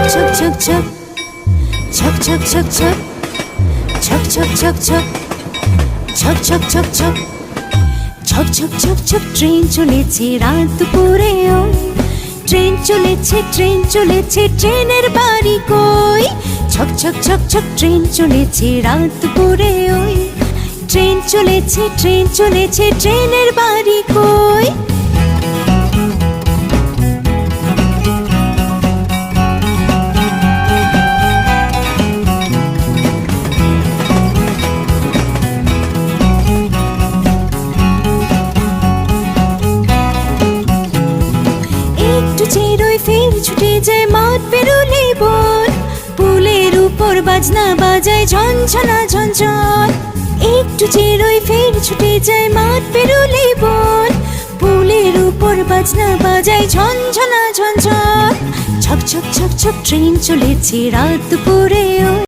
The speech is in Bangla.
ছক ছক ছক ছক ছক ছক ছক ছক ছক ছক ছক ছক ছক ছক ছক ছক ছক ছক ছক ট্রেন চলেছে রাত দুপুরে ওই ট্রেন চলেছে ট্রেনের বাড়ি কই ছক ছক ছক ছক ট্রেন চলেছে রাত দুপুরে ওই ট্রেন চলেছে ট্রেনের বাড়ি কই ফের ছুটে যায় মাঠ পেরোলে বন পুলের উপর বাজনা বাজায় ঝনঝনা ঝনঝন একটু চেরোয় ফের ছুটে যায় মাঠ পেরোলে বন পুলের উপর বাজনা বাজায় ঝনঝনা ঝনঝন ছক ছক ছক ছক ট্রেন চলেছে রাত দুপুরে